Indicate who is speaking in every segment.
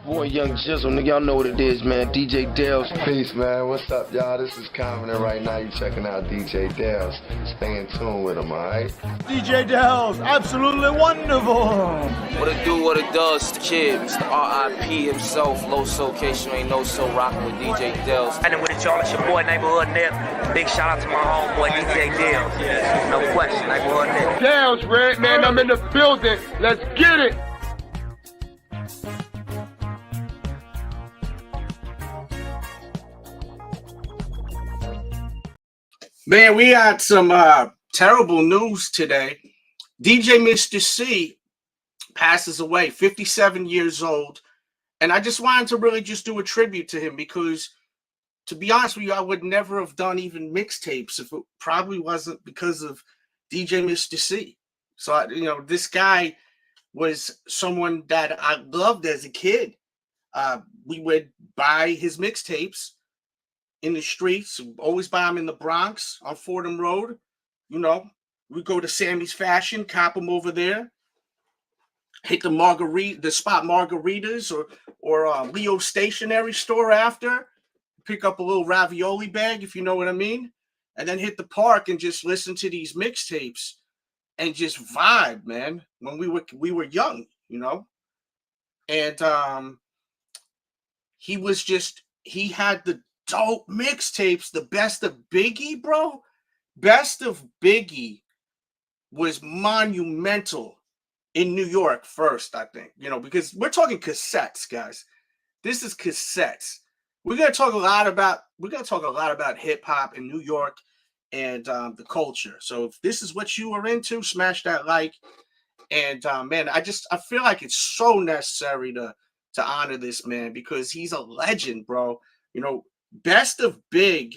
Speaker 1: boy Young Jizzle, nigga, y'all know what it is, man. DJ Dales.
Speaker 2: Peace, man. What's up, y'all? This is Common, and right now you checking out DJ Dales. Stay in tune with him, all right?
Speaker 3: DJ Dales, absolutely wonderful.
Speaker 4: What it do, what it does, the kid, Mr. R.I.P. himself, Low Soul, case you ain't know so, rocking with DJ Dales.
Speaker 5: And with it, y'all, it's your boy, Neighborhood Nip. Big shout out to my homeboy, DJ Dales. No question, Neighborhood Nip.
Speaker 6: Dales, Red, man, I'm in the building. Let's get it.
Speaker 7: Man, we had some terrible news today. DJ Mr. C passes away, 57 years old. And I just wanted to really just do a tribute to him because, to be honest with you, I would never have done even mixtapes if it probably wasn't because of DJ Mr. C. So, this guy was someone that I loved as a kid. We would buy his mixtapes in the streets, always buy them in the Bronx on Fordham Road. We go to Sammy's Fashion, cop them over there, hit the spot margaritas or Leo's stationery store after, pick up a little ravioli bag, if you know what I mean, and then hit the park and just listen to these mixtapes and just vibe, man, when we were young, and he had the dope mixtapes, the Best of Biggie, bro. Best of Biggie was monumental in New York first, I think, because we're talking cassettes, guys. This is cassettes. We're gonna talk a lot about hip hop in New York and the culture. So if this is what you are into, smash that like. And man, I feel like it's so necessary to honor this man because he's a legend, bro. Best of Big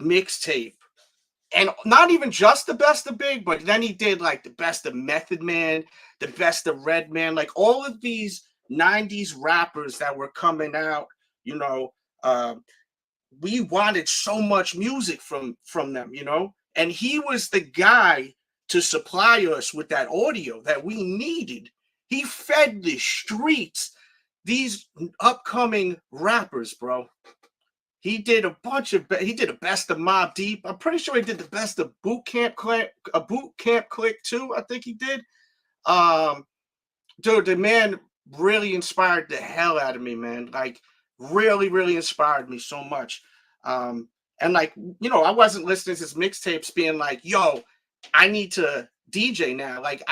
Speaker 7: mixtape, and not even just the Best of Big, but then he did like the Best of Method Man, the Best of Redman, like all of these 90s rappers that were coming out. We wanted so much music from them, and he was the guy to supply us with that audio that we needed. He fed the streets, these upcoming rappers, bro. He did a Best of Mobb Deep. I'm pretty sure he did the Best of Boot Camp Click too. I think he did. Dude, the man really inspired the hell out of me, man. Like, really, really inspired me so much. And I wasn't listening to his mixtapes being like, yo, I need to DJ now. Like,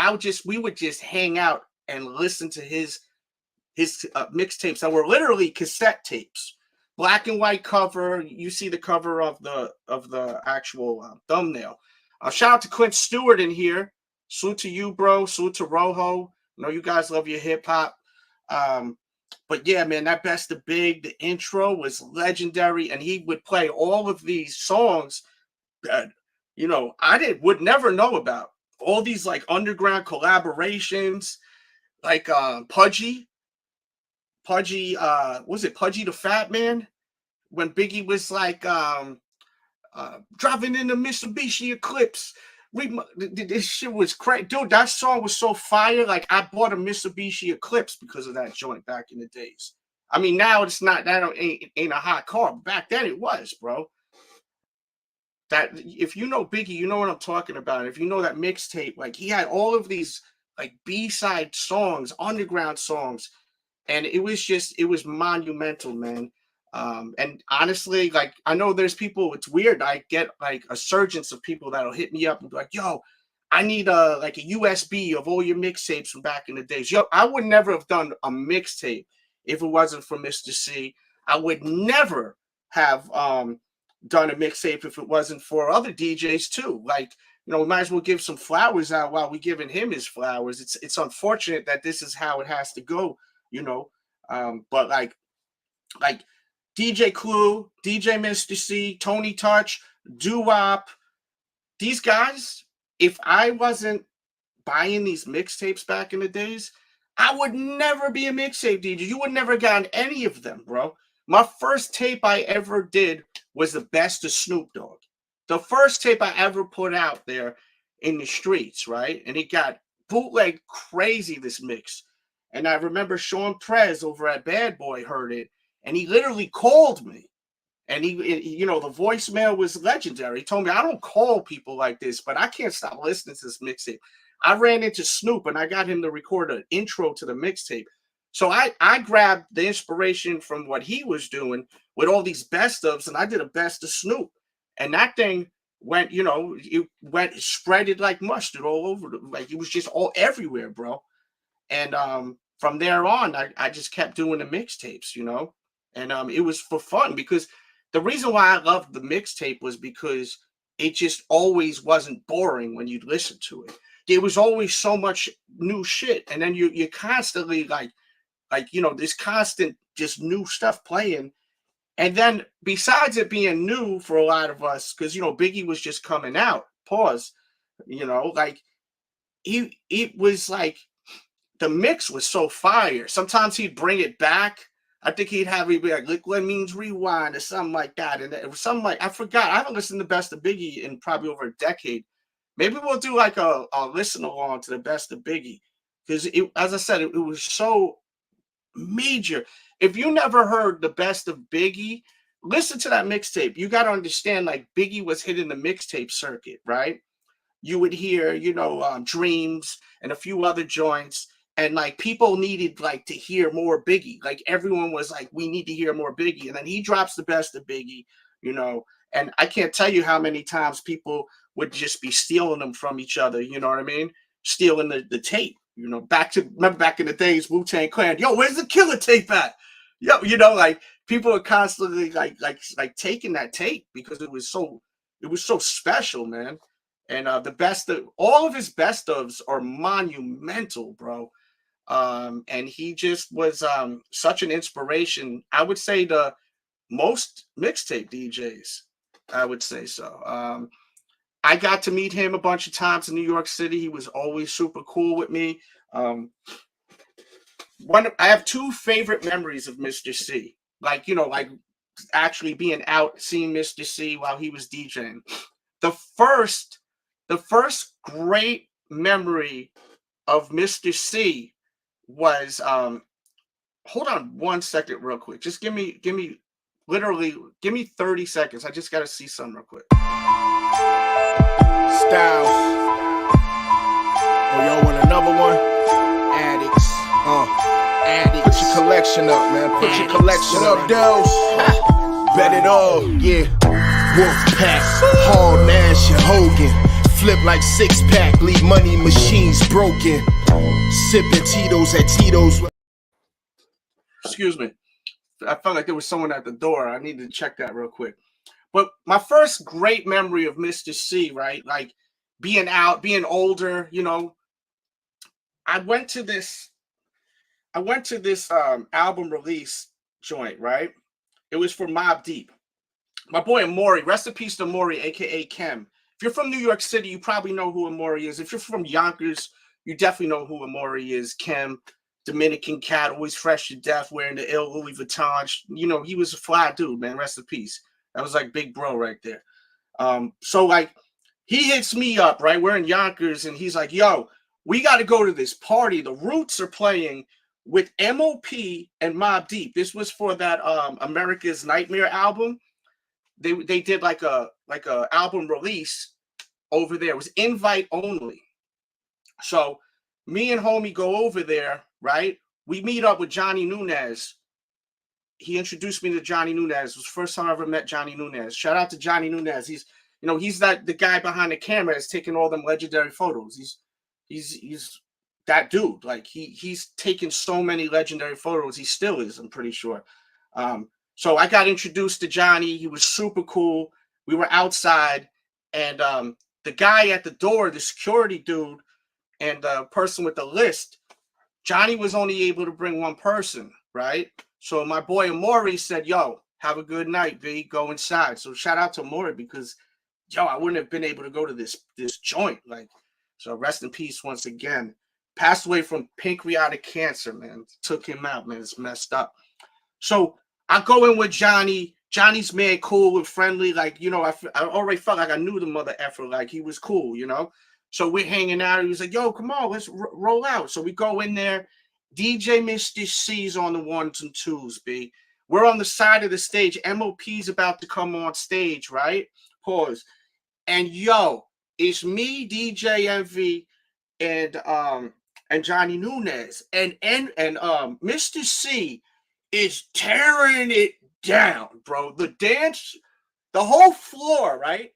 Speaker 7: we would just hang out and listen to his mixtapes that were literally cassette tapes. Black and white cover. You see the cover of the actual thumbnail. Shout out to Clint Stewart in here. Salute to you, bro. Salute to Rojo. I know you guys love your hip hop. But yeah, man, that Best of Big, the intro was legendary, and he would play all of these songs that would never know about. All these like underground collaborations, like Pudgy, was it Pudgy the Fat Man? When Biggie was like driving in the Mitsubishi Eclipse. This shit was crazy. Dude, that song was so fire. Like, I bought a Mitsubishi Eclipse because of that joint back in the days. I mean, now it's not, ain't a hot car. But back then it was, bro. That, if you know Biggie, you know what I'm talking about. If you know that mixtape, like, he had all of these like B-side songs, underground songs. And it was monumental, man. And honestly, like, I know there's people, it's weird. I get like a surge of people that'll hit me up and be like, yo, I need a USB of all your mixtapes from back in the days. Yo, I would never have done a mixtape if it wasn't for Mr. C. I would never have done a mixtape if it wasn't for other DJs too. Like, we might as well give some flowers out while we're giving him his flowers. It's unfortunate that this is how it has to go, but like DJ Clue, DJ Mr. C, Tony Touch, Doo-Wop, these guys, if I wasn't buying these mixtapes back in the days, I would never be a mixtape DJ. You would never gotten any of them, bro. My first tape I ever did was the Best of Snoop Dogg. The first tape I ever put out there in the streets, right? And it got bootleg crazy, this mix. And I remember Sean Prez over at Bad Boy heard it, and he literally called me. And he, you know, the voicemail was legendary. He told me, I don't call people like this, but I can't stop listening to this mixtape. I ran into Snoop and I got him to record an intro to the mixtape. So I grabbed the inspiration from what he was doing with all these best ofs, and I did a best of Snoop. And that thing went, you know, it went spread it like mustard all over. Like it was just all everywhere, bro. And from there on, I just kept doing the mixtapes, you know. And it was for fun, because the reason why I loved the mixtape was because it just always wasn't boring when you'd listen to it. There was always so much new shit. And then you're constantly like, you know, this constant just new stuff playing. And then besides it being new for a lot of us, because, you know, Biggie was just coming out, pause, you know, like it was like the mix was so fire. Sometimes he'd bring it back. I think he'd be like, liquid means rewind or something like that. And it was something like, I forgot. I haven't listened to Best of Biggie in probably over a decade. Maybe we'll do like a listen along to the Best of Biggie. Because as I said, it was so major. If you never heard the Best of Biggie, listen to that mixtape. You got to understand, like, Biggie was hitting the mixtape circuit, right? You would hear, you know, Dreams and a few other joints. And like people needed like to hear more Biggie. Like everyone was like, we need to hear more Biggie. And then he drops the Best of Biggie, you know. And I can't tell you how many times people would just be stealing them from each other. You know what I mean? Stealing the tape. You know, remember back in the days, Wu-Tang Clan. Yo, where's the Killer tape at? Yo, you know, like people are constantly like taking that tape because it was so special, man. And all of his best ofs are monumental, bro. And he just was such an inspiration. I would say the most mixtape DJs. I would say so. I got to meet him a bunch of times in New York City. He was always super cool with me. I have two favorite memories of Mr. C. Like, you know, like actually being out seeing Mr. C while he was DJing. The first great memory of Mr. C was hold on 1 second real quick. Just give me 30 seconds. I just got to see something real quick.
Speaker 8: Styles. Oh, y'all want another one? Addicts. Addicts. Put your collection up, man. Put your collection up, Dells. Bet it all, yeah. Wolfpack, Hall, Nash, and Hogan. Flip like six-pack, leave money machines broken. Sipping Tito's at Tito's.
Speaker 7: Excuse me. I felt like there was someone at the door. I needed to check that real quick. But my first great memory of Mr. C, right? Like being out, being older, you know. I went to this album release joint, right? It was for Mobb Deep. My boy Amori, rest in peace to Amori, aka Kem. If you're from New York City, you probably know who Amori is. If you're from Yonkers, you definitely know who Amori is. Kem, Dominican cat, always fresh to death, wearing the ill Louis Vuitton. You know, he was a fly dude, man. Rest in peace. That was like big bro right there. So like he hits me up, right? We're in Yonkers, and he's like, yo, we got to go to this party. The Roots are playing with MOP and Mobb Deep. This was for that America's Nightmare album. They did like a album release over there. It was invite only. So me and homie go over there, right? We meet up with Johnny Nunez. He introduced me to Johnny Nunez. It was the first time I ever met Johnny Nunez. Shout out to Johnny Nunez. He's the guy behind the camera that's taking all them legendary photos. He's that dude. Like he's taken so many legendary photos. He still is, I'm pretty sure. So I got introduced to Johnny. He was super cool. We were outside, and the guy at the door, the security dude, and the person with the list, Johnny was only able to bring one person, right? So my boy Amori said, yo, have a good night, B. Go inside. So shout out to Amori because, yo, I wouldn't have been able to go to this joint. Like, so rest in peace once again. Passed away from pancreatic cancer, man. Took him out, man. It's messed up. So I go in with Johnny. Johnny's mad cool and friendly. Like, you know, I already felt like I knew the mother effer. Like, he was cool, you know? So we're hanging out. He was like, yo, come on, let's roll out. So we go in there. DJ Mr. C's on the ones and twos, B. We're on the side of the stage. MOP's about to come on stage, right? Pause. And yo, it's me, DJ Envy, and Johnny Nunez. And Mr. C is tearing it down, bro. The dance, the whole floor, right,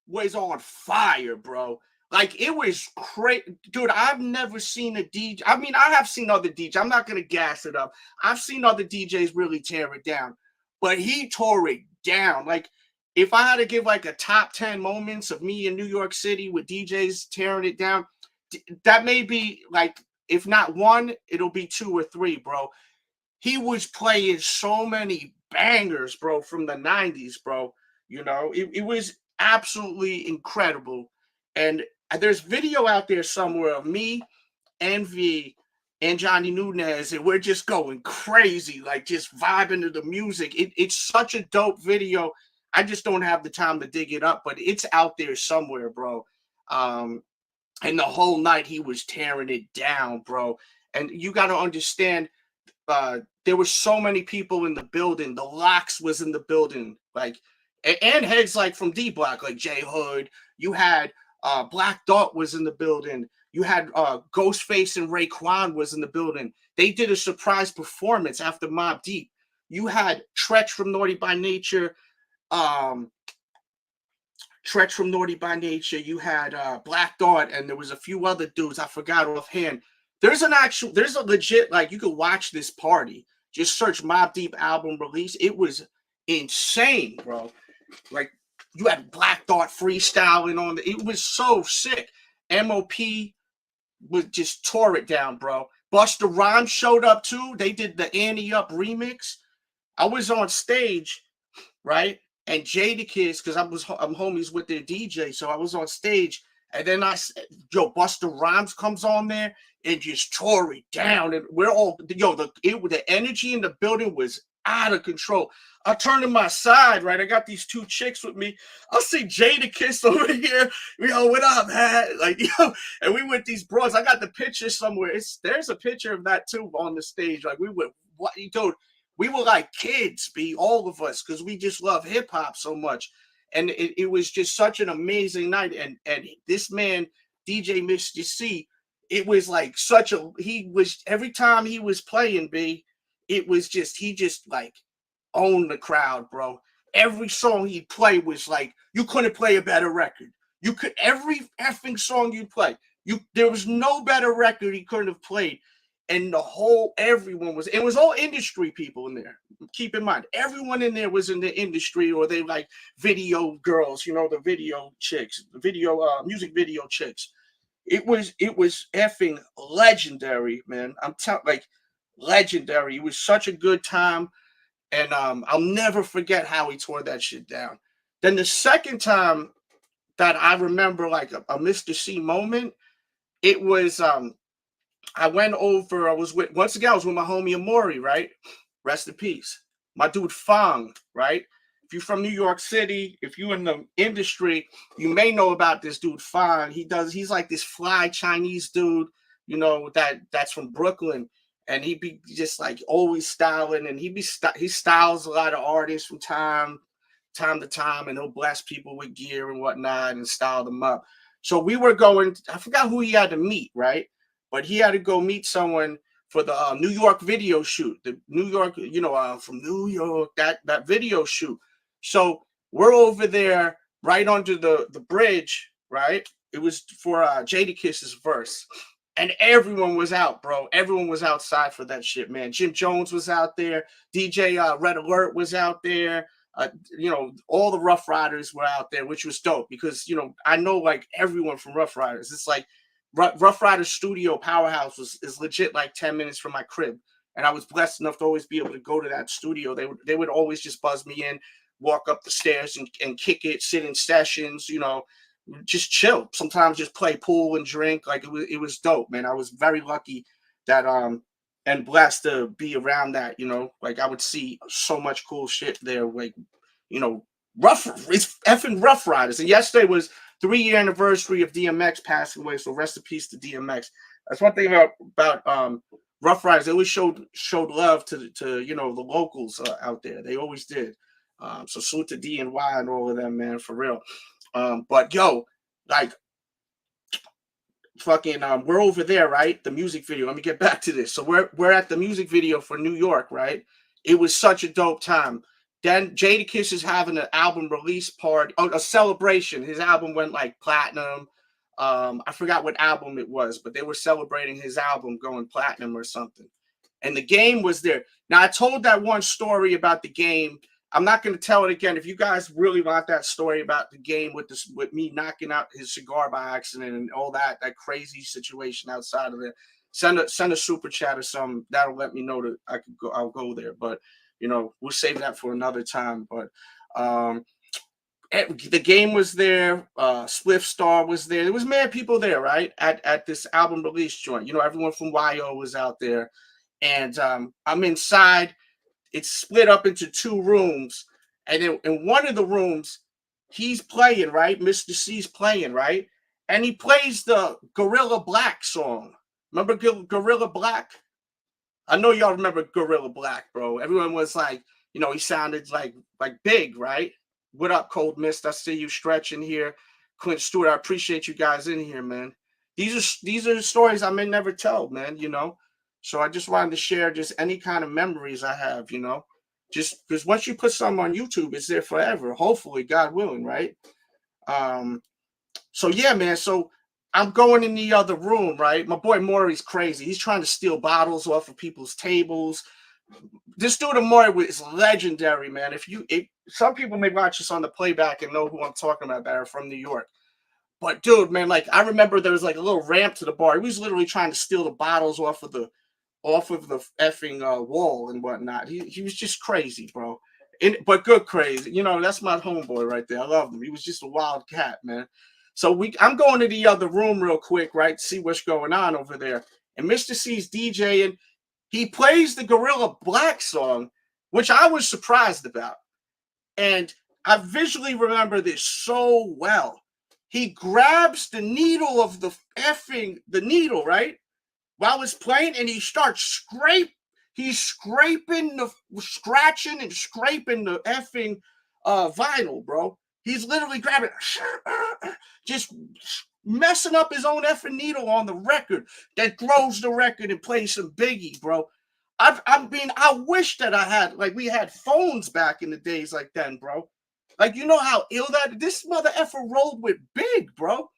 Speaker 7: was on fire, bro. Like, it was crazy. Dude, I've never seen a DJ. I mean, I have seen other DJs. I'm not going to gas it up. I've seen other DJs really tear it down. But he tore it down. Like, if I had to give, like, a top 10 moments of me in New York City with DJs tearing it down, that may be, like, if not one, it'll be 2 or 3, bro. He was playing so many bangers, bro, from the 90s, bro. You know, it was absolutely incredible. And there's video out there somewhere of me, Envy, and Johnny Nunez, and we're just going crazy, like just vibing to the music. It's such a dope video. I just don't have the time to dig it up, but it's out there somewhere, bro. And the whole night he was tearing it down, bro. And you got to understand, there were so many people in the building. The Locks was in the building, like, and heads like from D Block, like J Hood. You had Black Dot was in the building. You had Ghostface and Raekwon was in the building. They did a surprise performance after Mobb Deep. You had Tretch from Naughty by Nature. You had Black Dot, and there was a few other dudes I forgot offhand. There's a legit, like, you could watch this party. Just search Mobb Deep album release. It was insane, bro. Like, you had Black Dot freestyling on it was so sick. MOP was just tore it down, bro. Busta Rhymes showed up too. They did the Annie Up remix. I was on stage, right? And Jadakiss, because I'm homies with their DJ, so I was on stage, and then Busta Rhymes comes on there and just tore it down, and we're all the energy in the building was out of control. I turn to my side, right? I got these 2 chicks with me. I see Jadakiss over here. What up, man? Like, and we with these bros. I got the picture somewhere. There's a picture of that too on the stage. Like, we were like kids, all of us, because we just love hip hop so much. And it was just such an amazing night. And this man, DJ Mr. C, it was like every time he was playing, it was just, he just like owned the crowd, bro. Every song he played was like, you couldn't play a better record. Every effing song you play, there was no better record he couldn't have played. And everyone was, it was all industry people in there. Keep in mind, everyone in there was in the industry, or they like video girls, the video chicks, the music video chicks. It was effing legendary, man. I'm telling, like, legendary. It was such a good time. And I'll never forget how he tore that shit down. Then the second time that I remember, like, a Mr. C moment, it was, I went over, I was with my homie Amori, right? Rest in peace. My dude Fong, right? If you're from New York City, if you're in the industry, you may know about this dude Fong. He's like this fly Chinese dude, that's from Brooklyn. And he be just like always styling, and he styles a lot of artists from time to time, and he'll bless people with gear and whatnot and style them up. So we were going, I forgot who he had to meet, right? But he had to go meet someone for the New York video shoot, the New York, from New York, that video shoot. So we're over there right under the bridge, right? It was for Jadakiss's verse. And everyone was out, bro. Everyone was outside for that shit, man. Jim Jones was out there. DJ Red Alert was out there. All the Rough Riders were out there, which was dope because, I know like everyone from Rough Riders. It's like Rough Riders Studio Powerhouse is legit like 10 minutes from my crib. And I was blessed enough to always be able to go to that studio. They would always just buzz me in, walk up the stairs and kick it, sit in sessions, just chill. Sometimes just play pool and drink. Like it was dope, man. I was very lucky that and blessed to be around that. Like I would see so much cool shit there. Like it's effing Rough Riders. And yesterday was 3-year anniversary of DMX passing away. So rest in peace to DMX. That's one thing about Rough Riders, they always showed love to you know, the locals out there. They always did. So salute to D and Y and all of them, man, for real. But yo, like fucking we're over there, right? The music video. Let me get back to this. So we're at the music video for New York, right? It was such a dope time. Then Jadakiss is having an album release party, a celebration. His album went like platinum. I forgot what album it was, but they were celebrating his album going platinum or something. And the Game was there. Now I told that one story about the Game. I'm not going to tell it again. If you guys really want that story about the Game with me knocking out his cigar by accident and all that crazy situation outside of there, send a super chat or something. That'll let me know that I'll go there. But you know, we'll save that for another time. But the Game was there. Spliff Star was there. There was mad people there, right? At this album release joint. You know, everyone from YO was out there. And I'm inside. It's split up into 2 rooms. And then in one of the rooms, he's playing, right? Mr. C's playing, right? And he plays the Gorilla Black song. Remember Gorilla Black? I know y'all remember Gorilla Black, bro. Everyone was like, you know, he sounded like big, right? What up, Cold Mist? I see you stretching here. Clint Stewart, I appreciate you guys in here, man. These are stories I may never tell, man, you know? So I just wanted to share just any kind of memories I have, you know? Just because once you put something on YouTube, it's there forever. Hopefully, God willing, right? So yeah, man. So I'm going in the other room, right? My boy Maury's crazy. He's trying to steal bottles off of people's tables. This dude Amori is legendary, man. If some people may watch this on the playback and know who I'm talking about that are from New York. But dude, man, like I remember there was like a little ramp to the bar. He was literally trying to steal the bottles off of the effing wall and whatnot. He was just crazy, bro. But good crazy. You know, that's my homeboy right there. I love him. He was just a wild cat, man. So I'm going to the other room real quick, right? To see what's going on over there. And Mr. C's DJing. He plays the Gorilla Black song, which I was surprised about. And I visually remember this so well. He grabs the needle of the needle, right? While it's playing, and he starts scraping scratching and scraping the effing vinyl, bro. He's literally grabbing, just messing up his own effing needle on the record that grows the record and plays some Biggie, bro. I wish that we had phones back in the days like then, bro. Like, you know how ill this mother effer rolled with Big, bro.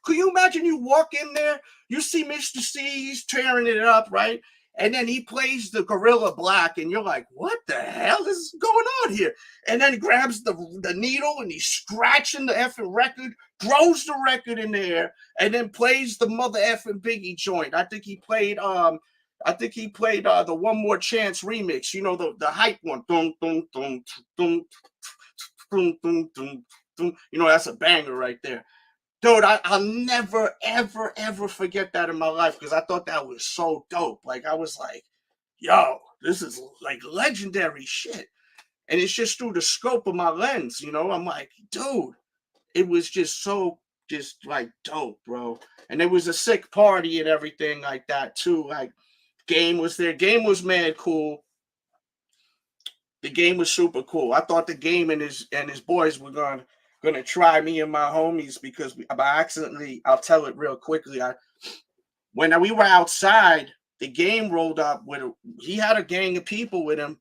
Speaker 7: Could you imagine you walk in there, you see Mr. C's tearing it up, right? And then he plays the Gorilla Black, and you're like, what the hell is going on here? And then he grabs the needle, and he's scratching the effing record, throws the record in the air, and then plays the mother effing Biggie joint. I think he played the One More Chance remix, you know, the hype one. Dun, dun, dun, dun, dun, dun, dun, dun. You know, that's a banger right there. Dude, I'll never, ever, ever forget that in my life because I thought that was so dope. Like, I was like, yo, this is like legendary shit. And it's just through the scope of my lens, you know? I'm like, dude, it was just so like dope, bro. And it was a sick party and everything like that, too. Like, Game was there. Game was mad cool. The Game was super cool. I thought the Game and his boys were gonna try me and my homies because by accidentally, I'll tell it real quickly. When we were outside, the Game rolled up he had a gang of people with him,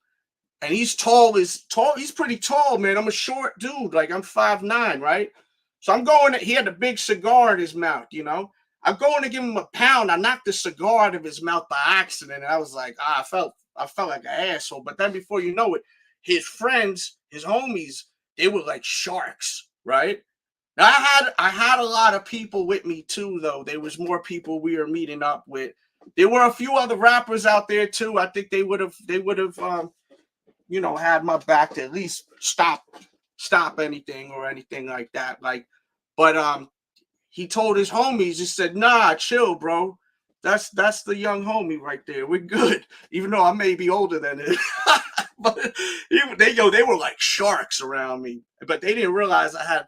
Speaker 7: and he's tall. He's pretty tall, man. I'm a short dude, like I'm 5'9", right? So he had a big cigar in his mouth, you know. I'm going to give him a pound. I knocked the cigar out of his mouth by accident, and I was like, I felt like an asshole. But then before you know it, his friends, his homies, they were like sharks, right? Now I had a lot of people with me too, though. There was more people we were meeting up with. There were a few other rappers out there too. I think they would have you know, had my back to at least stop anything or anything like that. Like, but he told his homies, he said, nah, chill, bro. That's the young homie right there. We're good. Even though I may be older than it. But they were like sharks around me. But they didn't realize I had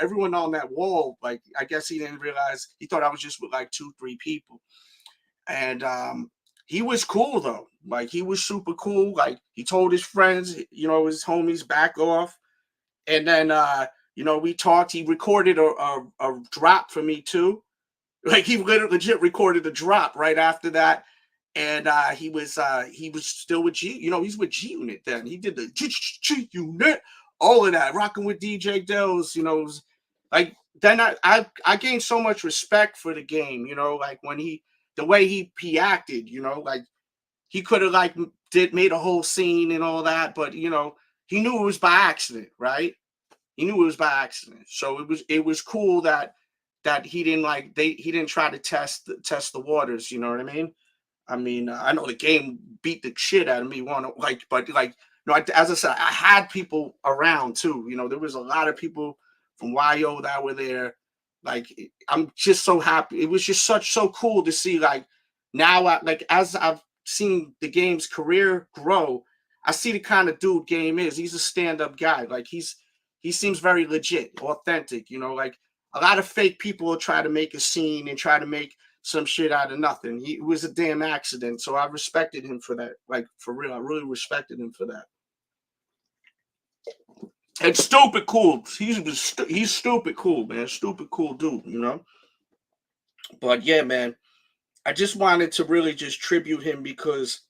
Speaker 7: everyone on that wall. Like, I guess he didn't realize, he thought I was just with like 2-3 people. And he was cool though. Like he was super cool. Like he told his friends, you know, his homies, back off. And then you know, we talked. He recorded a drop for me too. Like he legit recorded a drop right after that. And he was still with G. You know, he's with G Unit then. He did the G Unit, all of that, rocking with DJ Dells. You know, like then I gained so much respect for the game. You know, like when the way he acted. You know, like he could have like made a whole scene and all that, but you know, he knew it was by accident, right? He knew it was by accident. So it was cool that he didn't try to test the waters. You know what I mean? I mean, I know the game beat the shit out of me. But you know, as I said, I had people around too. You know, there was a lot of people from YO that were there. Like, I'm just so happy. It was just so cool to see. Like now, as I've seen the game's career grow, I see the kind of dude Game is. He's a stand-up guy. Like he seems very legit, authentic. You know, like a lot of fake people will try to make a scene and try to make some shit out of nothing. It was a damn accident. So I respected him for that. Like, for real, I really respected him for that. And stupid cool. He's stupid cool, man. Stupid cool dude, you know? But yeah, man, I just wanted to really just tribute him because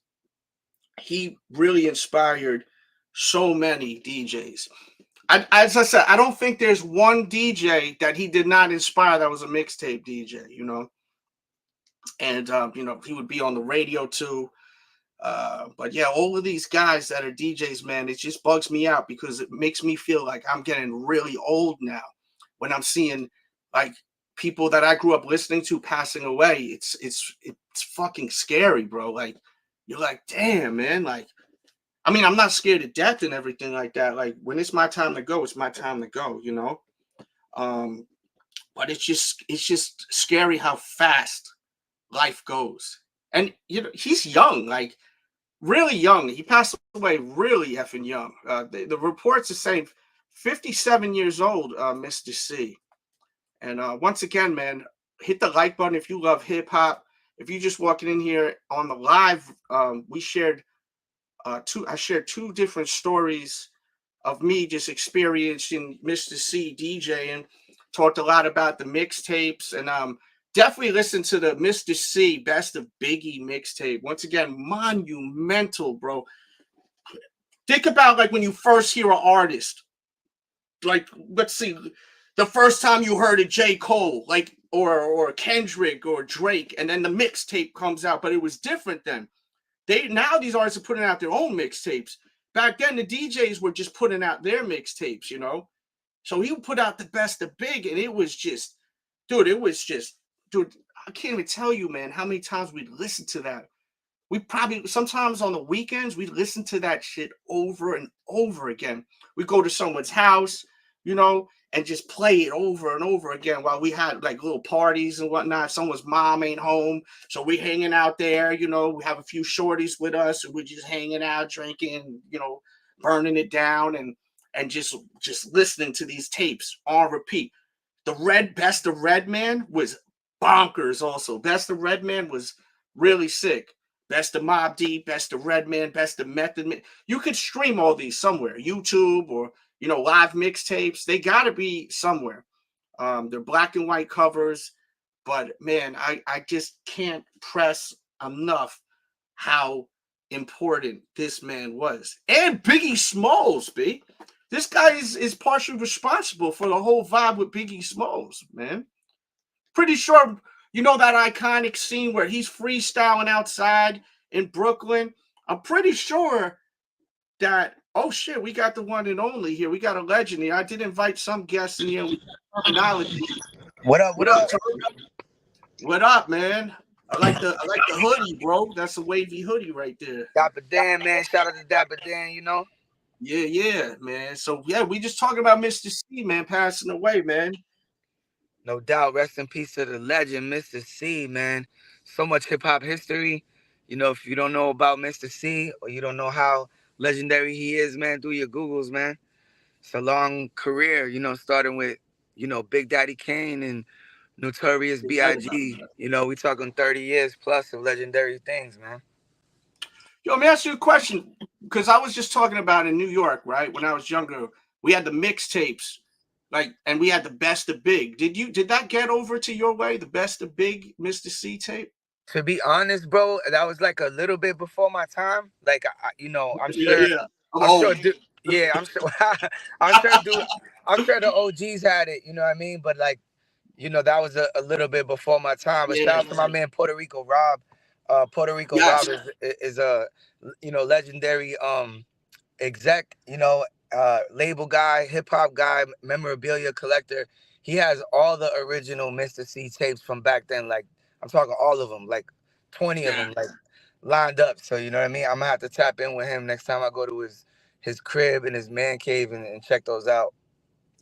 Speaker 7: he really inspired so many DJs. As I said, I don't think there's one DJ that he did not inspire that was a mixtape DJ, you know? And you know, he would be on the radio too. But yeah, all of these guys that are DJs, man, it just bugs me out because it makes me feel like I'm getting really old now when I'm seeing like people that I grew up listening to passing away. It's fucking scary, bro. Like you're like, damn, man. Like, I mean, I'm not scared of death and everything like that. Like when it's my time to go, it's my time to go, you know. But it's just scary how fast life goes. And you know, he's young, like really young. He passed away really effing young. The reports are saying 57 years old, Mr. C. And once again, man, hit the like button if you love hip hop. If you're just walking in here on the live, we shared I shared two different stories of me just experiencing Mr. C DJing. Talked a lot about the mixtapes and definitely listen to the Mr. C Best of Biggie mixtape. Once again, monumental, bro. Think about like when you first hear an artist. Like, let's see, the first time you heard a J. Cole, like, or Kendrick or Drake, and then the mixtape comes out, but it was different then. Now these artists are putting out their own mixtapes. Back then, the DJs were just putting out their mixtapes, you know? So he put out the Best of Big, and it was just, dude, I can't even tell you, man, how many times we'd listen to that. We probably, sometimes on the weekends, we'd listen to that shit over and over again. We go to someone's house, you know, and just play it over and over again while we had like little parties and whatnot. Someone's mom ain't home, so we're hanging out there, you know, we have a few shorties with us, and we're just hanging out, drinking, you know, burning it down and just listening to these tapes on repeat. The Best of Redman was bonkers also. Best of Redman was really sick. Best of Mobb Deep, Best of Redman, Best of Method Man. You could stream all these somewhere, YouTube or, you know, live mixtapes. They got to be somewhere. They're black and white covers. But, man, I just can't press enough how important this man was. And Biggie Smalls, B. This guy is partially responsible for the whole vibe with Biggie Smalls, man. Pretty sure you know that iconic scene where he's freestyling outside in Brooklyn. I'm pretty sure that, oh shit, we got the one and only here. We got a legend here. I did invite some guests in here. Termanology.
Speaker 5: What up?
Speaker 7: What up, man? I like the hoodie, bro. That's a wavy hoodie right there.
Speaker 5: Dapper Dan, man. Shout out to Dapper Dan, you know?
Speaker 7: Yeah, man. So yeah, we just talking about Mr. C, man, passing away, man.
Speaker 5: No doubt. Rest in peace to the legend, Mr. C, man. So much hip-hop history. You know, if you don't know about Mr. C or you don't know how legendary he is, man, do your Googles, man. It's a long career, you know, starting with, you know, Big Daddy Kane and Notorious B.I.G. You know, we talking 30 years plus of legendary things, man.
Speaker 7: Yo, let me ask you a question, because I was just talking about in New York, right? When I was younger, we had the mixtapes, like, and we had the Best of Big. Did that get over to your way? The Best of Big, Mr. C tape?
Speaker 5: To be honest, bro, that was like a little bit before my time. Like, you know, I'm
Speaker 7: Yeah,
Speaker 5: sure,
Speaker 7: yeah. I'm
Speaker 5: I'm sure,
Speaker 7: old.
Speaker 5: yeah, I'm sure, I'm sure, I'm sure the OGs had it. You know what I mean? But like, you know, that was a little bit before my time. But shout
Speaker 7: Yeah.
Speaker 5: out to my man Puerto Rico Rob. Puerto Rico Rob
Speaker 7: Yes.
Speaker 5: is a, you know, legendary exec, you know, label guy, hip hop guy, memorabilia collector. He has all the original Mr. C tapes from back then. Like, I'm talking all of them, like 20 of
Speaker 7: Yeah.
Speaker 5: them, like lined up. So you know what I mean? I'm gonna have to tap in with him next time I go to his crib and his man cave and check those out.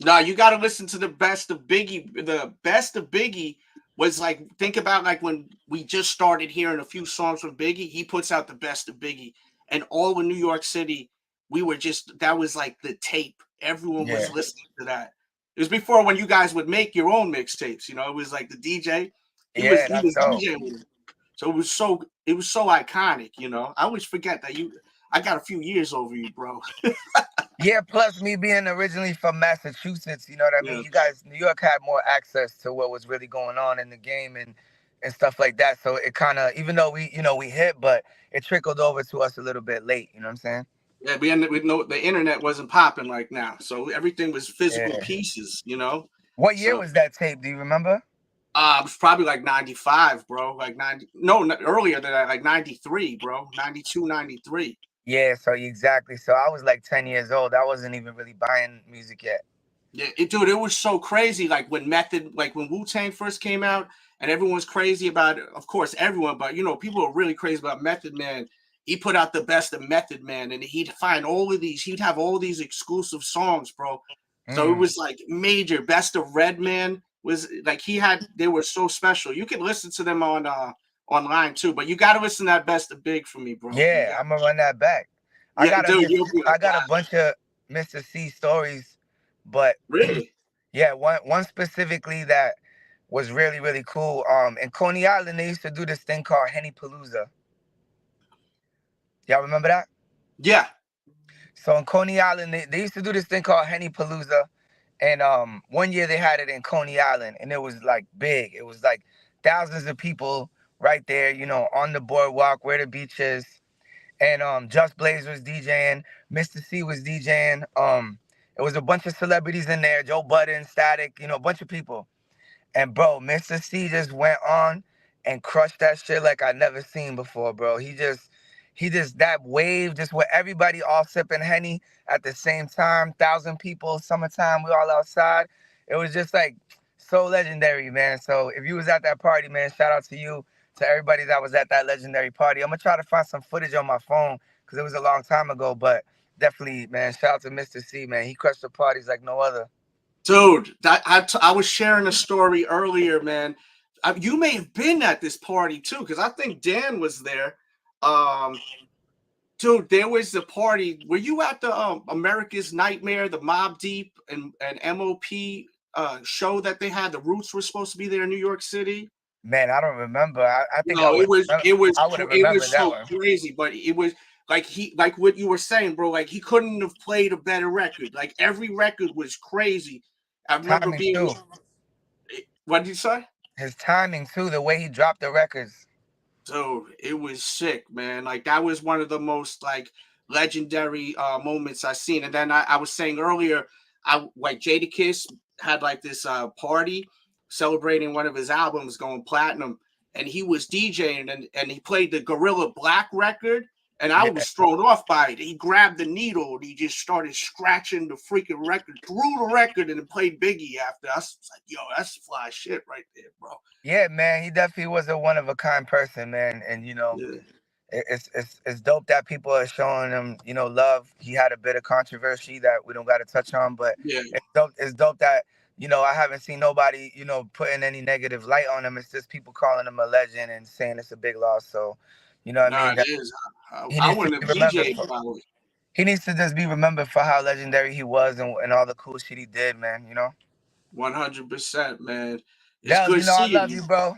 Speaker 7: No, you got to listen to the Best of Biggie. The Best of Biggie was like, think about like when we just started hearing a few songs from Biggie. He puts out the Best of Biggie, and all in New York City, we were just, that was like the tape. Everyone
Speaker 5: Yeah,
Speaker 7: was listening to that. It was before when you guys would make your own mixtapes. You know, it was like the DJ.
Speaker 5: yeah,
Speaker 7: He
Speaker 5: that's
Speaker 7: was
Speaker 5: dope.
Speaker 7: DJing with him. So it was so iconic. You know, I always forget that I got a few years over you, bro.
Speaker 5: Yeah, plus me being originally from Massachusetts, you know what I mean?
Speaker 7: Yeah.
Speaker 5: You guys, New York had more access to what was really going on in the game and stuff like that. So it kind of, even though we, you know, we hit, but it trickled over to us a little bit late, you know what I'm saying?
Speaker 7: Yeah, we ended with no, the internet wasn't popping like now, so everything was physical
Speaker 5: Yeah.
Speaker 7: pieces, you know.
Speaker 5: What year
Speaker 7: So
Speaker 5: was that tape? Do you remember?
Speaker 7: it was probably like 95, bro. Like 90, no, earlier than that, like 93, bro. 92, 93.
Speaker 5: Yeah, so exactly. So I was like 10 years old. I wasn't even really buying music yet.
Speaker 7: Yeah, dude, it was so crazy. Like when like when Wu-Tang first came out, and everyone was crazy about it. Of course, everyone, but you know, people are really crazy about Method Man. He put out the Best of Method Man, and he'd find all of these. He'd have all these exclusive songs, bro. So it
Speaker 5: Mm.
Speaker 7: was like major. Best of Redman was like he had. They were so special. You can listen to them on online too, but you got to listen to that Best of Big for me, bro. You
Speaker 5: Yeah,
Speaker 7: got,
Speaker 5: I'm gonna run that back. I
Speaker 7: yeah,
Speaker 5: got a
Speaker 7: dude, you'll be
Speaker 5: I
Speaker 7: like,
Speaker 5: got
Speaker 7: wow,
Speaker 5: a bunch of Mr. C stories, but
Speaker 7: really?
Speaker 5: yeah, one specifically that was really really cool. In Coney Island, they used to do this thing called Henny Palooza. Y'all remember that?
Speaker 7: Yeah,
Speaker 5: So in Coney Island, they used to do this thing called Henny Palooza, and one year they had it in Coney Island, and it was like big. It was like thousands of people right there, you know, on the boardwalk where the beach is, and Just Blaze was DJing, Mr. C was DJing. It was a bunch of celebrities in there, Joe Budden, Static, you know, a bunch of people. And bro, Mr. C just went on and crushed that shit like I never seen before, bro. He just that wave, just with everybody all sipping Henny at the same time, 1,000 people, summertime, we all outside. It was just like so legendary, man. So if you was at that party, man, shout out to you, to everybody that was at that legendary party. I'm gonna try to find some footage on my phone because it was a long time ago, but definitely, man, shout out to Mr. C, man. He crushed the parties like no other.
Speaker 7: dude. I was sharing a story earlier, man. You may have been at this party too, because I think Dan was there. Um, Dude, there was the party. Were you at the America's Nightmare, the Mob Deep and MOP show that they had? The Roots were supposed to be there in New York City.
Speaker 5: Man, I don't remember. I think
Speaker 7: No,
Speaker 5: I would have
Speaker 7: it
Speaker 5: remembered
Speaker 7: was
Speaker 5: that
Speaker 7: so
Speaker 5: one.
Speaker 7: crazy, but it was like like what you were saying, bro. Like he couldn't have played a better record. Like every record was crazy. I remember
Speaker 5: Timing
Speaker 7: being.
Speaker 5: too.
Speaker 7: What did you say?
Speaker 5: His timing too, the way he dropped the records.
Speaker 7: Dude, it was sick, man. Like that was one of the most like legendary moments I've seen. And then I was saying earlier, I like Jadakiss had like this party celebrating one of his albums going platinum, and he was DJing and he played the Gorilla Black record, and I
Speaker 5: Yeah,
Speaker 7: was thrown off by it. He grabbed the needle and he just started scratching the freaking record, threw the record, and then played Biggie after. I was like, yo, that's fly shit right there, bro.
Speaker 5: yeah, man. He definitely was a one of a kind person, man. And you know,
Speaker 7: Yeah.
Speaker 5: it's dope that people are showing him, you know, love. He had a bit of controversy that we don't got to touch on, but
Speaker 7: Yeah.
Speaker 5: It's dope that, you know, I haven't seen nobody, you know, putting any negative light on him. It's just people calling him a legend and saying it's a big loss. So, you know what I
Speaker 7: Nah,
Speaker 5: mean?
Speaker 7: it
Speaker 5: That
Speaker 7: is.
Speaker 5: he
Speaker 7: I
Speaker 5: needs to
Speaker 7: wouldn't
Speaker 5: be
Speaker 7: have
Speaker 5: remembered
Speaker 7: DJ'd
Speaker 5: for.
Speaker 7: if I was
Speaker 5: He needs to just be remembered for how legendary he was and all the cool shit he did, man. You know.
Speaker 7: 100%, man. It's
Speaker 5: Dells,
Speaker 7: good
Speaker 5: you know I
Speaker 7: seeing
Speaker 5: love
Speaker 7: you.
Speaker 5: you, bro.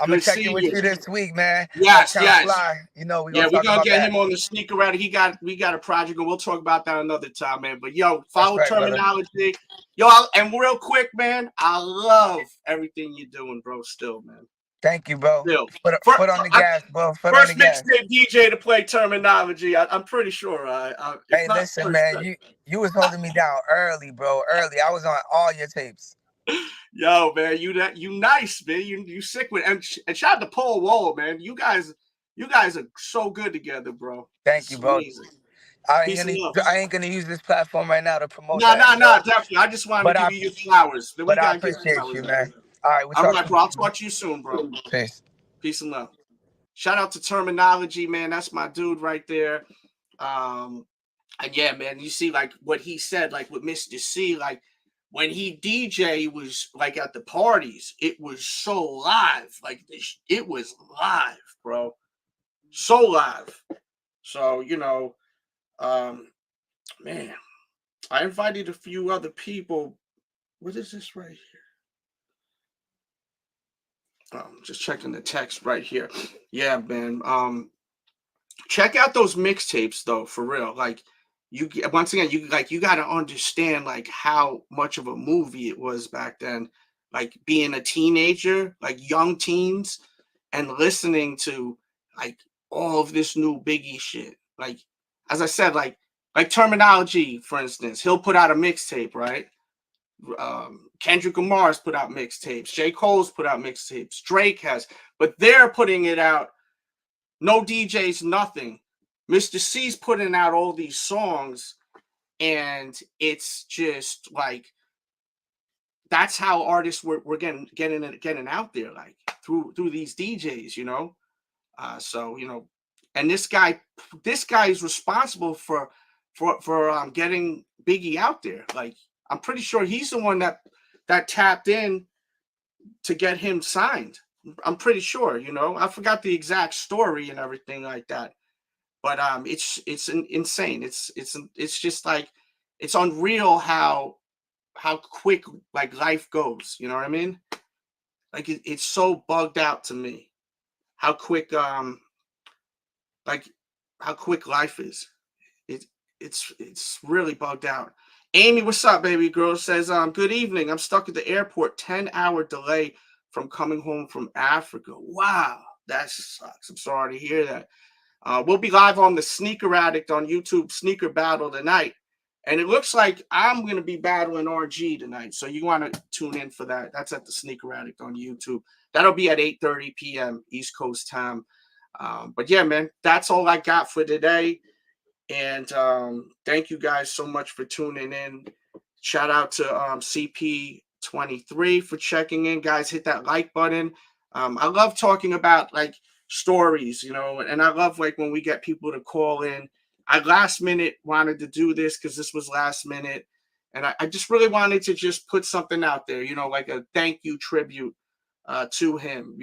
Speaker 5: I'm gonna
Speaker 7: Good
Speaker 5: check in
Speaker 7: seeing
Speaker 5: with
Speaker 7: you.
Speaker 5: you this week, man.
Speaker 7: Yes,
Speaker 5: Count
Speaker 7: yes.
Speaker 5: Fly. You know, we're
Speaker 7: Yeah,
Speaker 5: gonna
Speaker 7: we're
Speaker 5: talk
Speaker 7: gonna
Speaker 5: about
Speaker 7: get
Speaker 5: that.
Speaker 7: him on the sneaker route. We got a project, and we'll talk about that another time, man. But yo, follow
Speaker 5: That's right, brother.
Speaker 7: Termanology. Yo, and real quick, man, I love everything you're doing, bro. Still, man.
Speaker 5: Thank you, bro.
Speaker 7: Still.
Speaker 5: Foot on the gas, bro. Foot on the
Speaker 7: First
Speaker 5: gas.
Speaker 7: mixtape DJ to play Termanology. I'm pretty sure.
Speaker 5: Hey, listen, man. You was holding me down early, bro. Early. I was on all your tapes.
Speaker 7: Yo, man, you nice, man. You sick with and shout out to Paul Wall, man. You guys are so good together, bro.
Speaker 5: Thank you, bro.
Speaker 7: Amazing.
Speaker 5: I
Speaker 7: Peace and love.
Speaker 5: ain't gonna use this platform right now to promote
Speaker 7: No,
Speaker 5: that.
Speaker 7: definitely. I just wanted to give you your flowers. Then
Speaker 5: But
Speaker 7: we
Speaker 5: I
Speaker 7: gotta give
Speaker 5: appreciate
Speaker 7: flowers.
Speaker 5: you, man. All right,
Speaker 7: All right, bro. I'll talk to you soon, bro.
Speaker 5: Peace.
Speaker 7: Peace and love. Shout out to Termanology, man. That's my dude right there. And yeah, man, you see, like what he said, like with Mr. C, like when he DJ was like at the parties, it was so live. Like it was live, bro. So live. So, man, I invited a few other people. What is this right here? Just checking the text right here. Yeah, man. Check out those mixtapes though, for real. Like once again, you got to understand like how much of a movie it was back then. Like being a teenager, like young teens, and listening to like all of this new Biggie shit. Like as I said, like Termanology, for instance, he'll put out a mixtape, right? Kendrick Lamar's put out mixtapes. J. Cole's put out mixtapes. Drake has, but they're putting it out. No DJs, nothing. Mr. C's putting out all these songs, and it's just like that's how artists were getting out there, like through these DJs, So and this guy is responsible for getting Biggie out there. Like I'm pretty sure he's the one that tapped in to get him signed. I'm pretty sure, I forgot the exact story and everything like that, but it's insane. It's just like it's unreal how quick like life goes. You know what I mean? Like it's so bugged out to me how quick how quick life is. It's really bugged out. Amy, what's up, baby girl? Says, good evening. I'm stuck at the airport, 10-hour delay from coming home from Africa. Wow, that sucks. I'm sorry to hear that. We'll be live on the Sneaker Addict on YouTube Sneaker Battle tonight. And it looks like I'm going to be battling RG tonight. So you want to tune in for that. That's at the Sneaker Addict on YouTube. That'll be at 8:30 p.m. East Coast time. But yeah, man, that's all I got for today. And thank you guys so much for tuning in. Shout out to CP23 for checking in. Guys, hit that like button. I love talking about like stories, and I love like when we get people to call in. I last minute wanted to do this because this was last minute. And I just really wanted to just put something out there, like a thank you tribute to him.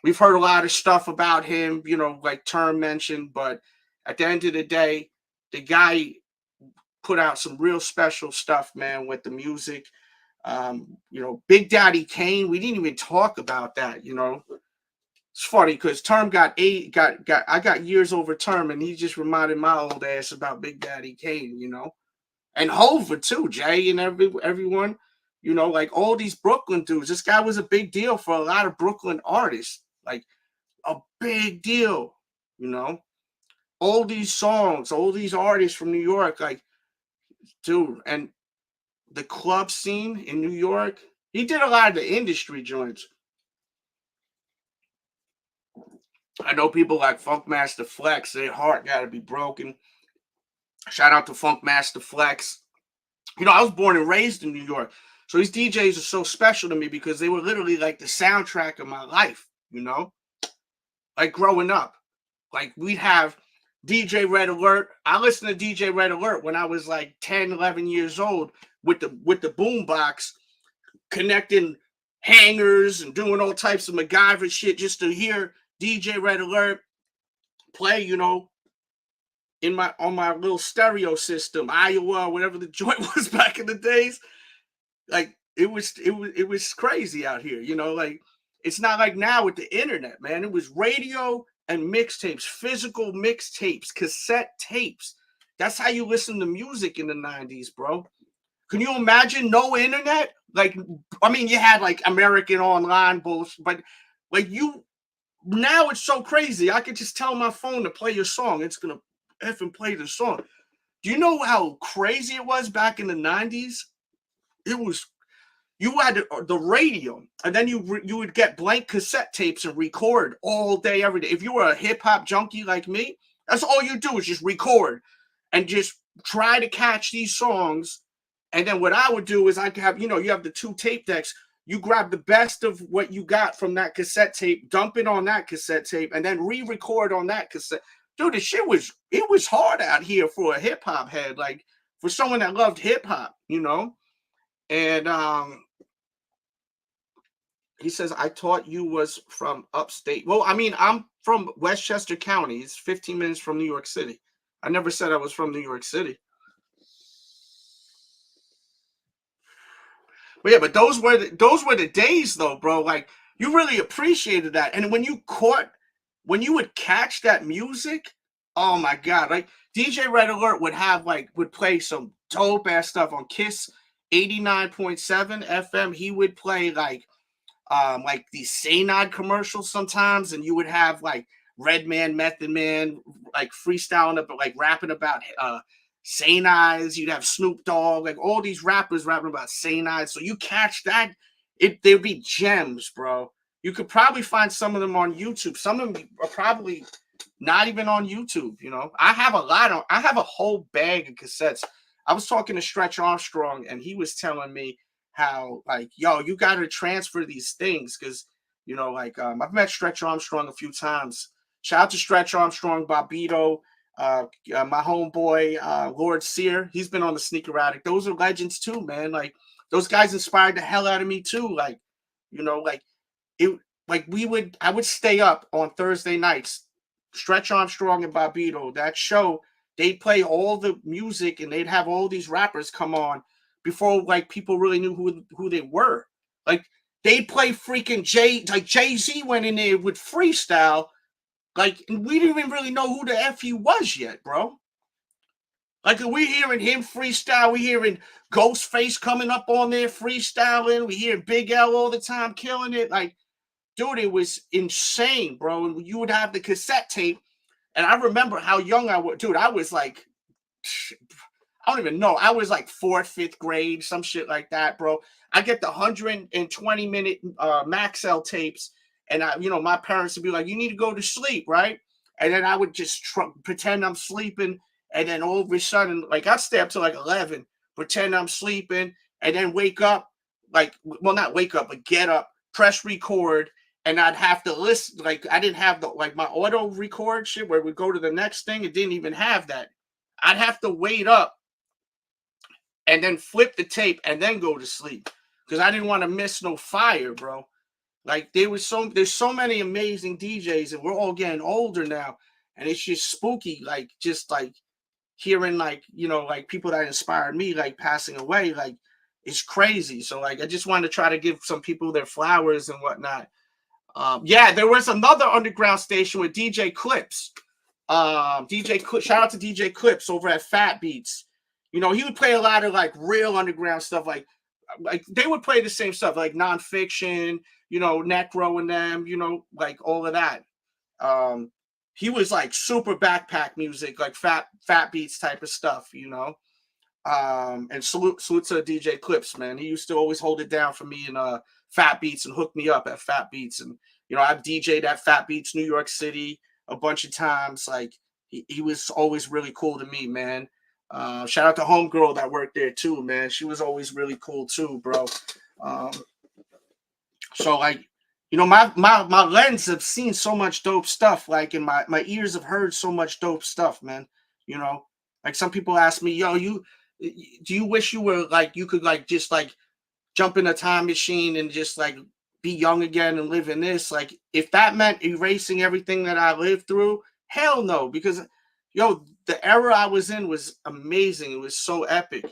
Speaker 7: We've heard a lot of stuff about him, like Term mentioned, but at the end of the day, the guy put out some real special stuff, man, with the music. Big Daddy Kane, we didn't even talk about that, It's funny because Term I got years over Term, and he just reminded my old ass about Big Daddy Kane, And Hova too, Jay and everyone, like all these Brooklyn dudes. This guy was a big deal for a lot of Brooklyn artists, like a big deal, all these songs, all these artists from New York, like, dude, and the club scene in New York, he did a lot of the industry joints. I know people like Funkmaster Flex, their heart got to be broken. Shout out to Funkmaster Flex. I was born and raised in New York, so these DJs are so special to me because they were literally like the soundtrack of my life, like growing up. Like we'd have DJ Red Alert. I listened to DJ Red Alert when I was like 10, 11 years old with the boombox, connecting hangers and doing all types of MacGyver shit just to hear DJ Red Alert play, on my little stereo system, Iowa, whatever the joint was back in the days. Like it was crazy out here, like It's not like now with the internet, man. It was radio and mixtapes, physical mixtapes, cassette tapes. That's how you listen to music in the 90s, bro. Can you imagine no internet? Like, I mean, you had like American Online bullshit, but like now it's so crazy. I could just tell my phone to play your song. It's going to effing play the song. Do you know how crazy it was back in the 90s? It was, you had the radio, and then you would get blank cassette tapes and record all day, every day. If you were a hip hop junkie like me, that's all you do is just record and just try to catch these songs. And then what I would do is I'd have, you have the 2 tape decks. You grab the best of what you got from that cassette tape, dump it on that cassette tape, and then re-record on that cassette. Dude, the shit it was hard out here for a hip hop head, like for someone that loved hip hop, And he says, I thought you was from upstate. Well, I mean, I'm from Westchester County. It's 15 minutes from New York City. I never said I was from New York City. But yeah, but those were the days though, bro. Like you really appreciated that. And when you would catch that music, oh my God. Like DJ Red Alert would play some dope ass stuff on Kiss 89.7 FM. He would play like these Saynod commercials sometimes, and you would have like Redman, Method Man, like freestyling up, like rapping about Saynides. You'd have Snoop Dogg, like all these rappers rapping about Saynides. So you catch that, there'd be gems, bro. You could probably find some of them on YouTube. Some of them are probably not even on YouTube. I have a whole bag of cassettes. I was talking to Stretch Armstrong, and he was telling me how, like, yo, you got to transfer these things because, I've met Stretch Armstrong a few times. Shout out to Stretch Armstrong, Bobito, my homeboy, Lord Sear. He's been on the Sneaker Addict. Those are legends too, man. Like, those guys inspired the hell out of me too. Like, I would stay up on Thursday nights. Stretch Armstrong and Bobito, that show, they'd play all the music and they'd have all these rappers come on before like people really knew who they were. Like they'd play freaking Jay-Z went in there with freestyle. Like we didn't even really know who the F he was yet, bro. Like we hearing him freestyle, we hearing Ghostface coming up on there freestyling, we hear Big L all the time killing it. Like, dude, it was insane, bro. And you would have the cassette tape, and I remember how young I was. Dude, I was like, I don't even know. I was like 4th, 5th grade, some shit like that, bro. I get the 120-minute Maxell tapes, and my parents would be like, "You need to go to sleep, right?" And then I would just pretend I'm sleeping, and then all of a sudden, like I'd stay up till like 11, pretend I'm sleeping, and then wake up, not wake up, but get up, press record, and I'd have to listen. Like I didn't have my auto record shit where we go to the next thing. It didn't even have that. I'd have to wait up and then flip the tape and then go to sleep because I didn't want to miss no fire, bro. Like there's so many amazing DJs, and we're all getting older now, and it's just spooky. Like just like hearing like people that inspired me like passing away. Like it's crazy. So like I just wanted to try to give some people their flowers and whatnot. Yeah, there was another underground station with DJ Clips. Shout out to DJ Clips over at Fat Beats. He would play a lot of like real underground stuff, like they would play the same stuff, like Nonfiction, Necro and them, like all of that. He was like super backpack music, like Fat Beats type of stuff, And salute to DJ Clips, man. He used to always hold it down for me in Fat Beats and hook me up at Fat Beats. And I've DJ'd at Fat Beats, New York City a bunch of times. Like he was always really cool to me, man. Shout out to homegirl that worked there too, man. She was always really cool too, bro. So like, my lens have seen so much dope stuff. Like, and my ears have heard so much dope stuff, man. Like some people ask me, yo, do you wish you were like, you could like just like jump in a time machine and just like be young again and live in this? Like, if that meant erasing everything that I lived through, hell no, because the era I was in was amazing. It was so epic.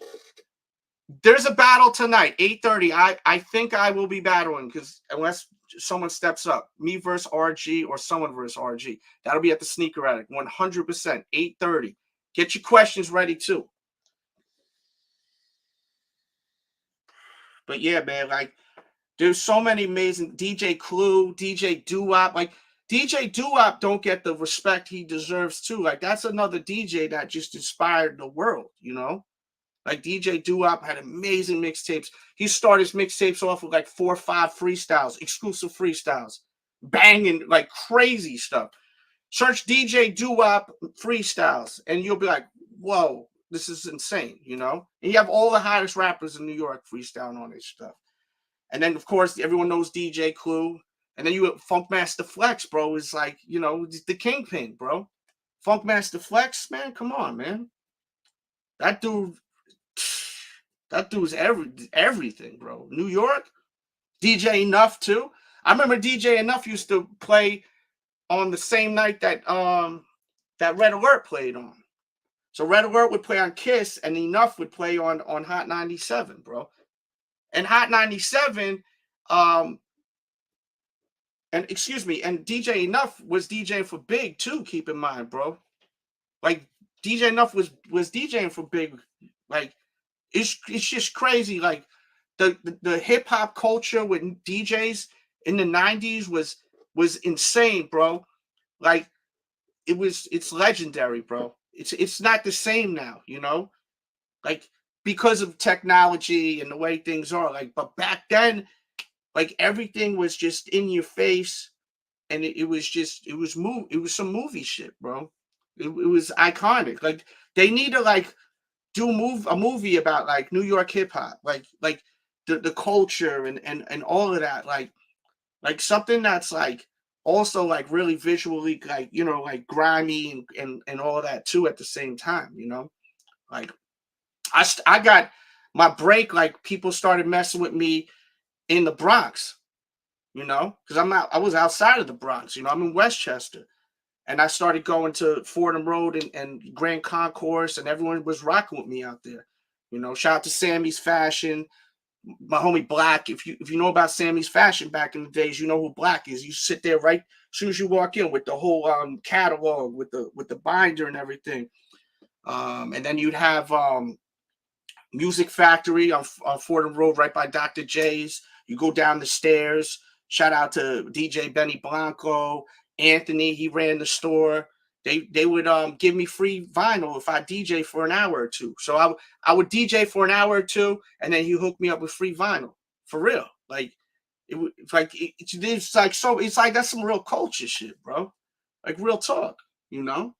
Speaker 7: There's a battle tonight, 8:30. I think I will be battling because unless someone steps up, me versus RG or someone versus RG. That'll be at the Sneaker Attic, 100%, 8:30. Get your questions ready too. But yeah, man, like there's so many amazing DJ Clue, DJ Doo-Wop. Like DJ Doo-Wop don't get the respect he deserves too. Like that's another DJ that just inspired the world, you know? Like DJ Doo-Wop had amazing mixtapes. He started his mixtapes off with like 4 or 5 freestyles, exclusive freestyles, banging like crazy stuff. Search DJ Doo-Wop freestyles, and you'll be like, whoa, this is insane, you know? And you have all the hottest rappers in New York freestyling on this stuff. And then, of course, everyone knows DJ Clue. And then you Funkmaster Flex, bro, is like, you know, the kingpin, bro. Funkmaster Flex, man, come on, man. That dude's everything, bro. New York, DJ Enough too. I remember DJ Enough used to play on the same night that that Red Alert played on. So Red Alert would play on Kiss, and Enough would play on Hot 97, bro. And Hot 97, and DJ Enough was DJing for Big too. Keep in mind, bro. Like DJ Enough was DJing for Big. Like it's just crazy. Like the hip hop culture with DJs in the 90s was insane, bro. Like it's legendary, bro. It's not the same now, you know, like because of technology and the way things are. Like, but back then, like everything was just in your face, and it was some movie shit, bro. It was iconic. Like they need to like do a movie about like New York hip hop, like the culture and all of that, like something that's like also like really visually like, you know, like grimy and all that too at the same time, you know. Like I got my break, like people started messing with me in the Bronx, you know, because I was outside of the Bronx, you know, I'm in Westchester. And I started going to Fordham Road and Grand Concourse, and everyone was rocking with me out there. You know, shout out to Sammy's Fashion, my homie Black. If you know about Sammy's Fashion back in the days, you know who Black is. You sit there right as soon as you walk in with the whole catalog, with the binder and everything. And then you'd have Music Factory on Fordham Road right by Dr. J's. You go down the stairs. Shout out to DJ Benny Blanco. Anthony, he ran the store. They would give me free vinyl if I DJ for an hour or two. So I would DJ for an hour or two, and then he hooked me up with free vinyl for real. Like it's like that's some real culture shit, bro. Like real talk, you know.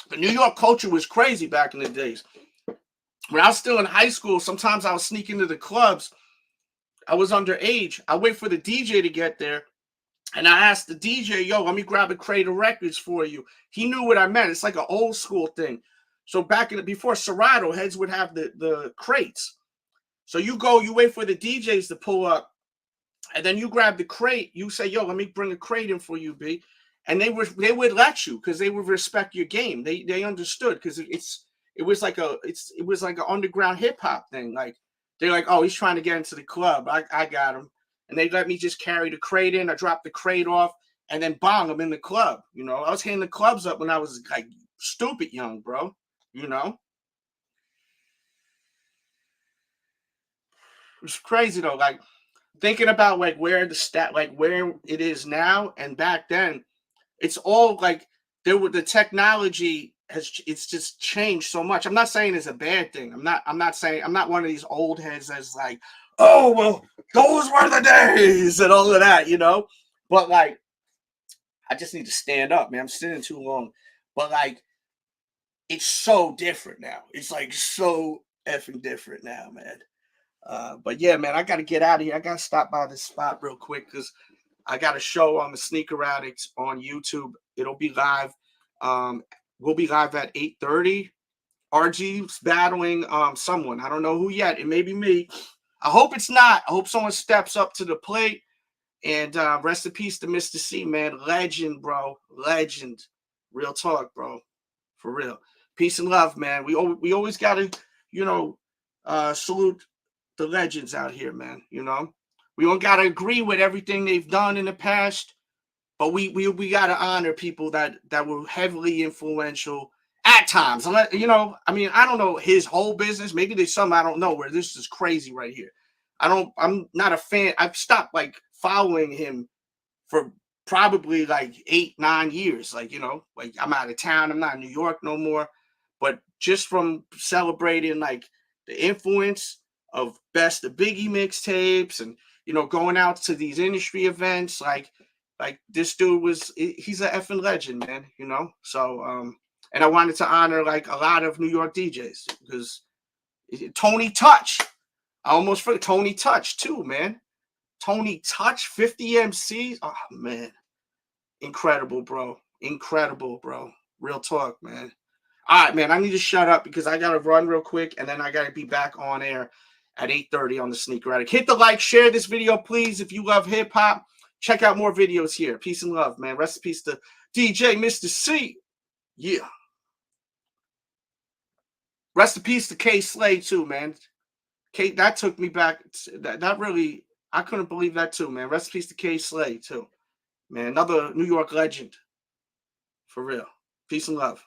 Speaker 7: The New York culture was crazy back in the days. When I was still in high school, sometimes I was sneaking into the clubs. I was underage. I wait for the DJ to get there, and I asked the DJ, yo, let me grab a crate of records for you. He knew what I meant. It's like an old school thing. So before Serato, heads would have the crates. So you wait for the DJs to pull up, and then you grab the crate. You say, yo, let me bring a crate in for you, B. And they would let you because they would respect your game. They understood because it was like an underground hip hop thing. Like, they're like, oh, he's trying to get into the club. I got him. And they let me just carry the crate in. I dropped the crate off, and then bang, I'm in the club. You know, I was hitting the clubs up when I was like stupid young, bro. You know? It was crazy though. Like thinking about like where it is now and back then, it's all like the technology it's just changed so much. I'm not saying it's a bad thing. I'm not one of these old heads that's like, oh well, those were the days and all of that, you know. But like, I just need to stand up, man. I'm sitting too long. But like, it's so different now. It's like so effing different now, man. But yeah, man, I gotta get out of here. I gotta stop by this spot real quick because I got a show on the Sneaker Addicts on YouTube. It'll be live. We'll be live at 8:30. RG's battling someone. I don't know who yet. It may be me. I hope it's not. I hope someone steps up to the plate. And rest in peace to Mr. C, man. Legend, bro. Legend. Real talk, bro. For real. Peace and love, man. We always got to, you know, salute the legends out here, man. You know, we don't gotta agree with everything they've done in the past, but we gotta honor people that were heavily influential at times. You know, I mean, I don't know his whole business. Maybe there's some I don't know where this is crazy right here. I'm not a fan. I've stopped like following him for probably like 8-9 years. Like, you know, like I'm out of town. I'm not in New York no more. But just from celebrating like the influence of Best of Biggie mixtapes and, you know, going out to these industry events, like this dude he's an effing legend, man, you know? So, and I wanted to honor like a lot of New York DJs because Tony Touch, I almost forgot Tony Touch too, man. Tony Touch, 50 MCs. Oh, man. Incredible, bro. Incredible, bro. Real talk, man. All right, man. I need to shut up because I got to run real quick and then I got to be back on air at 8:30 on the Sneaker Addict. Hit the like, share this video, please. If you love hip hop, check out more videos here. Peace and love, man. Rest in peace to DJ Mr. C. Yeah. Rest in peace to K Slay, too, man. K, that took me back. That really, I couldn't believe that, too, man. Rest in peace to K Slay, too. Man, another New York legend. For real. Peace and love.